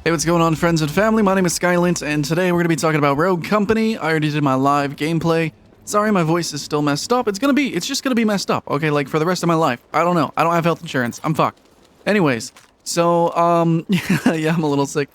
Hey, what's going on, friends and family? My name is Skylent, and today we're going to be talking about Rogue Company. I already did my live gameplay. Sorry, my voice is still messed up. It's just gonna be messed up, okay? Like, for the rest of my life. I don't know. I don't have health insurance. I'm fucked. Anyways, so, yeah, I'm a little sick.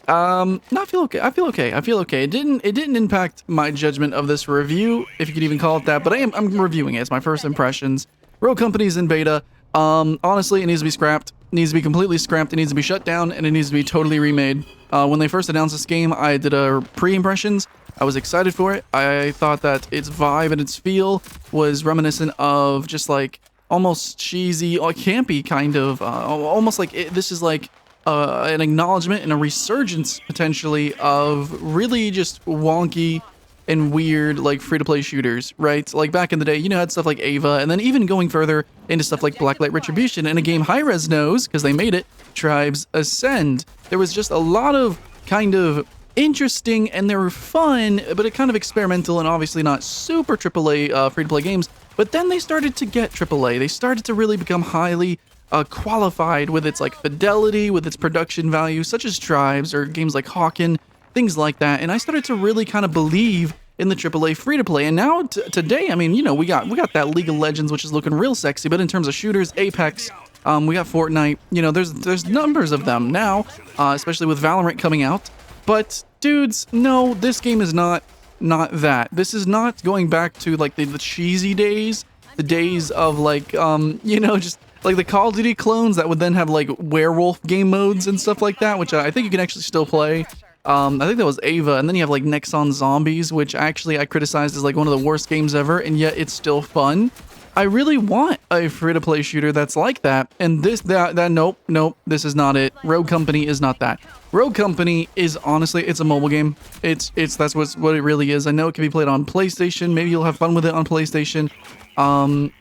No, I feel okay. I feel okay. It didn't impact my judgment of this review, if you could even call it that, but I'm reviewing it. It's my first impressions. Rogue Company's in beta. Honestly, it needs to be scrapped. It needs to be completely scrapped. It needs to be shut down, and it needs to be totally remade. When they first announced this game, I did a pre-impressions. I was excited for it. I thought that its vibe and its feel was reminiscent of just like almost cheesy or campy kind of, almost like this is like an acknowledgement and a resurgence potentially of really just wonky and weird like free-to-play shooters, right? Like back in the day, you know, had stuff like Ava, and then even going further into stuff like Blacklight Retribution, and a game HiRez knows because they made it, Tribes Ascend. There was just a lot of kind of interesting, and they were fun, but it kind of experimental and obviously not super AAA free-to-play games. But then they started to get AAA. They started to really become highly qualified with its like fidelity, with its production value, such as Tribes or games like Hawken, things like that. And I started to really kind of believe in the AAA free-to-play. And now today, I mean, you know, we got that League of Legends, which is looking real sexy. But in terms of shooters, Apex, we got Fortnite. You know, there's numbers of them now, especially with Valorant coming out. But dudes, no, this game is not that. This is not going back to like the cheesy days, the days of like you know, just like the Call of Duty clones that would then have like werewolf game modes and stuff like that, which I think you can actually still play. I think that was Ava, and then you have like Nexon Zombies, which actually I criticized as like one of the worst games ever, and yet it's still fun. I really want a free-to-play shooter that's like that, and nope, this is not it. Rogue Company is not that. Rogue Company is honestly, it's a mobile game. That's what it really is. I know it can be played on PlayStation. Maybe you'll have fun with it on PlayStation.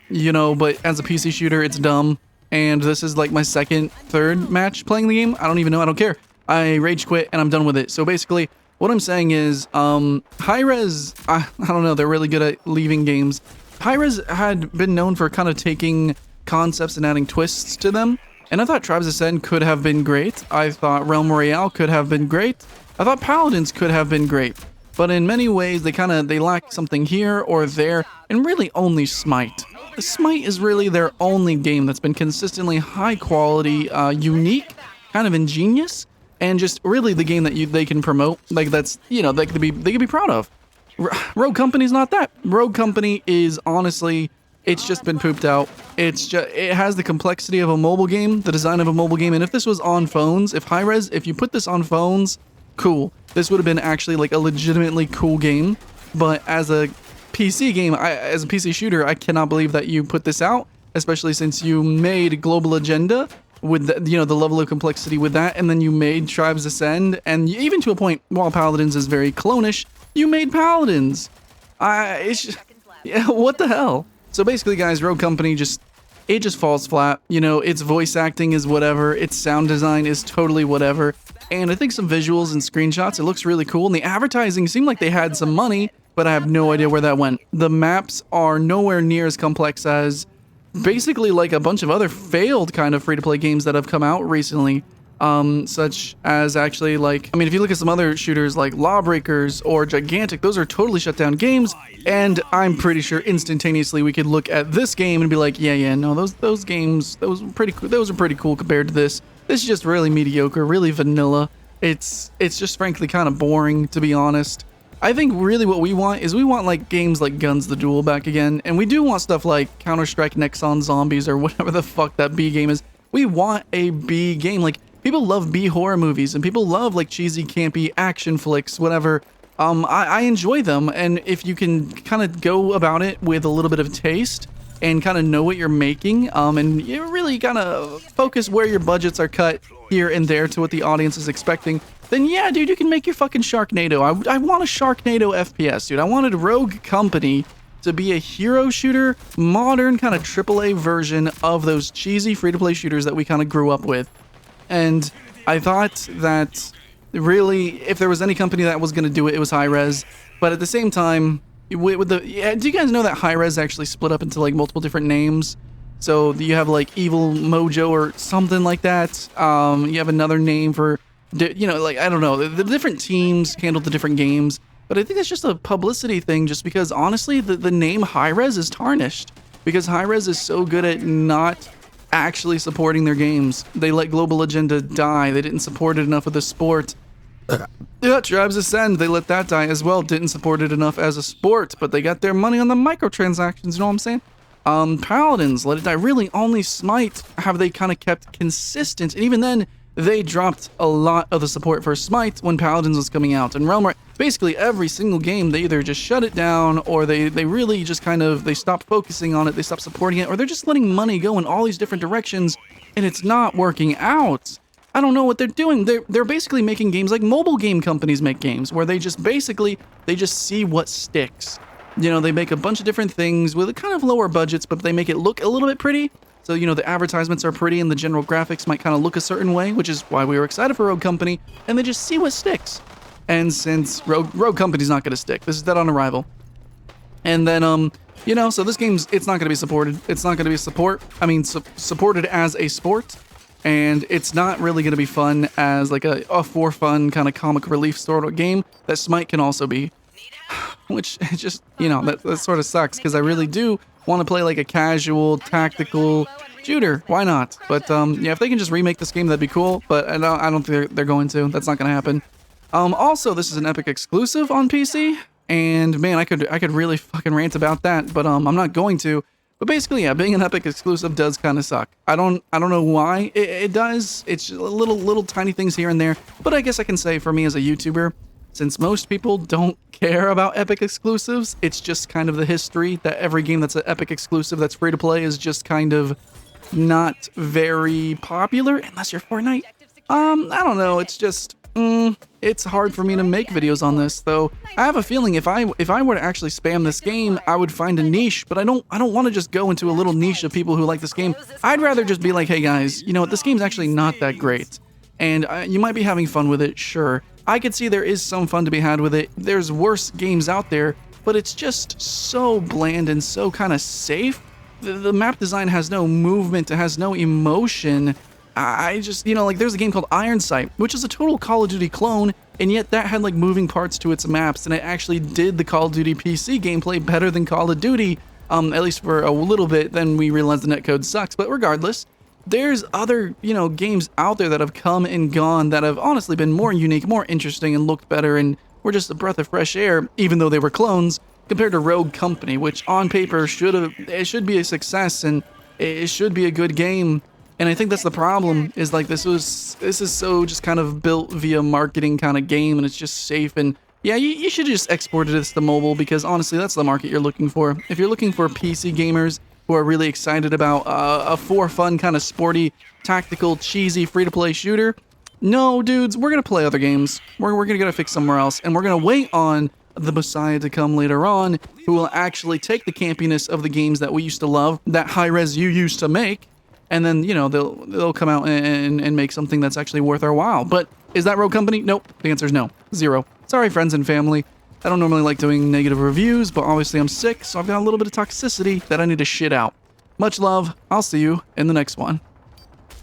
You know, but as a PC shooter, it's dumb. And this is like my third match playing the game. I don't even know. I don't care. I rage quit and I'm done with it. So basically, what I'm saying is, HiRez, I don't know. They're really good at leaving games. HiRez had been known for kind of taking concepts and adding twists to them, and I thought Tribes Ascend could have been great. I thought Realm Royale could have been great. I thought Paladins could have been great. But in many ways, they lack something here or there, and really only Smite. Smite is really their only game that's been consistently high quality, unique, kind of ingenious, and just really the game that they can promote. Like that's, you know, they could be proud of. Rogue Company's not that. Rogue Company is honestly, it's just been pooped out. It has the complexity of a mobile game, the design of a mobile game, and if this was on phones, if you put this on phones, cool. This would have been actually like a legitimately cool game, but as a PC game, as a PC shooter, I cannot believe that you put this out, especially since you made Global Agenda with the, you know, the level of complexity with that, and then you made Tribes Ascend, and even to a point, while Paladins is very clone-ish, you made Paladins. Yeah, what the hell? So basically, guys, Rogue Company just falls flat. You know, its voice acting is whatever, its sound design is totally whatever, and I think some visuals and screenshots, it looks really cool, and the advertising seemed like they had some money, but I have no idea where that went. The maps are nowhere near as complex as basically like a bunch of other failed kind of free-to-play games that have come out recently. Such as actually like, I mean, if you look at some other shooters like Lawbreakers or Gigantic, those are totally shut down games, and I'm pretty sure instantaneously we could look at this game and be like, yeah, no, those games, those are pretty cool compared to this. This is just really mediocre, really vanilla. It's just frankly kind of boring, to be honest. I think really what we want like games like Guns the Duel back again, and we do want stuff like Counter-Strike Nexon Zombies or whatever the fuck that B game is. We want a B game. Like, people love B horror movies, and people love like cheesy, campy action flicks, whatever. I enjoy them, and if you can kind of go about it with a little bit of taste and kind of know what you're making, and you really kind of focus where your budgets are cut here and there to what the audience is expecting, then yeah, dude, you can make your fucking Sharknado. I want a Sharknado FPS, dude. I wanted Rogue Company to be a hero shooter, modern kind of AAA version of those cheesy free-to-play shooters that we kind of grew up with. And I thought that really, if there was any company that was going to do it, it was HiRez. But at the same time, do you guys know that HiRez actually split up into like multiple different names? So you have like Evil Mojo or something like that. You have another name for You know, like, I don't know, the different teams handled the different games, but I think it's just a publicity thing, just because honestly, the name HiRez is tarnished, because HiRez is so good at not actually supporting their games. They let Global Agenda die. They didn't support it enough with the sport. Yeah, Tribes Ascend, they let that die as well. Didn't support it enough as a sport, but they got their money on the microtransactions, you know what I'm saying? Paladins, let it die. Really, only Smite have they kind of kept consistent, and even then, they dropped a lot of the support for Smite when Paladins was coming out. And Realm, basically every single game, they either just shut it down, or they really just kind of, they stopped focusing on it, they stopped supporting it, or they're just letting money go in all these different directions, and it's not working out. I don't know what they're doing. They're basically making games like mobile game companies make games, where they just basically, they just see what sticks. You know, they make a bunch of different things with kind of lower budgets, but they make it look a little bit pretty. So, you know, the advertisements are pretty and the general graphics might kind of look a certain way, which is why we were excited for Rogue Company, and they just see what sticks. And since Rogue Company's not going to stick, this is dead on arrival. And then, you know, so this game's, it's not going to be supported. It's not going to be supported as a sport, and it's not really going to be fun as like a for fun kind of comic relief sort of game that Smite can also be. Which just, you know, that sort of sucks, because I really do want to play like a casual, tactical shooter. Why not? But yeah, if they can just remake this game, that'd be cool. But I don't think they're going to. That's not going to happen. Also, this is an Epic exclusive on PC, and man, I could really fucking rant about that, but I'm not going to. But basically, yeah, being an Epic exclusive does kind of suck. I don't know why it does. It's just little tiny things here and there. But I guess I can say for me as a YouTuber, since most people don't care about Epic exclusives, it's just kind of the history that every game that's an Epic exclusive that's free to play is just kind of not very popular, unless you're Fortnite. I don't know, it's just, it's hard for me to make videos on this, though. I have a feeling if I were to actually spam this game, I would find a niche, but I don't want to just go into a little niche of people who like this game. I'd rather just be like, hey guys, you know what, this game's actually not that great, and you might be having fun with it, sure. I could see there is some fun to be had with it. There's worse games out there, but it's just so bland and so kind of safe. The map design has no movement, it has no emotion. I just, you know, like there's a game called Iron Sight, which is a total Call of Duty clone, and yet that had like moving parts to its maps, and it actually did the Call of Duty PC gameplay better than Call of Duty, at least for a little bit. Then we realized the netcode sucks, but regardless, there's other, you know, games out there that have come and gone that have honestly been more unique, more interesting, and looked better, and were just a breath of fresh air, even though they were clones, compared to Rogue Company, which on paper should be a success, and it should be a good game. And I think that's the problem, is like this is so just kind of built via marketing kind of game, and it's just safe. And yeah, you should just export this to mobile, because honestly, that's the market you're looking for. If you're looking for PC gamers who are really excited about a for fun kind of sporty, tactical, cheesy, free-to-play shooter, no, dudes, we're gonna play other games. We're gonna get a fix somewhere else, and we're gonna wait on the Messiah to come later on, who will actually take the campiness of the games that we used to love, that HiRez you used to make, and then, you know, they'll come out and make something that's actually worth our while. But is that Rogue Company? Nope. The answer is no. 0. Sorry, friends and family. I don't normally like doing negative reviews, but obviously I'm sick, so I've got a little bit of toxicity that I need to shit out. Much love. I'll see you in the next one.